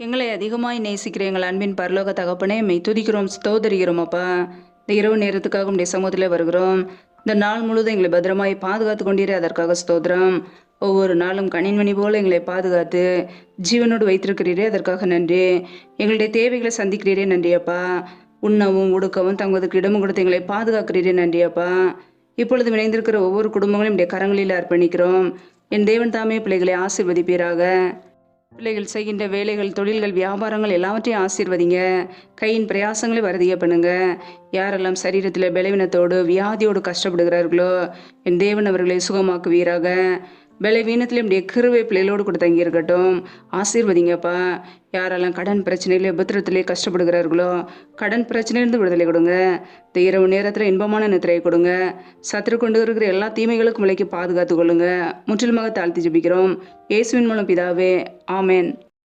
எங்களை அதிகமாய் நேசிக்கிற எங்கள் அன்பின் பரலோக தகப்பனே, மெய் துதிக்கிறோம், ஸ்தோதரிக்கிறோம் அப்பா. இந்த இரவு நேரத்துக்காக உடைய சமூகத்தில் வருகிறோம். இந்த நாள் முழுவதும் எங்களை பத்திரமாய் பாதுகாத்து கொண்டீரே, அதற்காக ஸ்தோத்திரம். ஒவ்வொரு நாளும் கணின்மணி போல எங்களை பாதுகாத்து ஜீவனோடு வைத்திருக்கிறீரே, அதற்காக நன்றி. எங்களுடைய தேவைகளை சந்திக்கிறீரே, நன்றி அப்பா. உண்ணவும் உடுக்கவும் தங்குவதற்கு இடமும் கொடுத்து எங்களை பாதுகாக்கிறீரே, நன்றி அப்பா. இப்பொழுது இணைந்திருக்கிற ஒவ்வொரு குடும்பங்களும் என்னுடைய கரங்களில் அர்ப்பணிக்கிறோம். என் தேவன் தாமே பிள்ளைகளை ஆசீர்வதிப்பீராக. பிள்ளைகள் செய்கின்ற வேலைகள், தொழில்கள், வியாபாரங்கள் எல்லாவற்றையும் ஆசீர்வதிங்க. கையின் பிரயாசங்களை வருதிய பண்ணுங்க. யாரெல்லாம் சரீரத்தில் பலவீனத்தோடு வியாதியோடு கஷ்டப்படுகிறார்களோ, என் தேவன் அவர்களை சுகமாக்குவீராக. பலவீனத்தில் என்னுடைய கிருபை பிள்ளைகளோடு கூட தங்கி இருக்கட்டும். ஆசீர்வதிங்கப்பா. யாரெல்லாம் கடன் பிரச்சனையிலே உபத்திரத்திலே கஷ்டப்படுகிறார்களோ, கடன் பிரச்சனையிலிருந்து விடுதலை கொடுங்க. இந்த இரவு நேரத்தில் இன்பமான நித்திரையை கொடுங்க. சத்துரு கொண்டு இருக்கிற எல்லா தீமைகளுக்கும் விலைக்கு பாதுகாத்து கொள்ளுங்க. முற்றிலுமாக தாழ்த்தி ஜெபிக்கிறோம் இயேசுவின் மூலம் பிதாவே, ஆமேன்.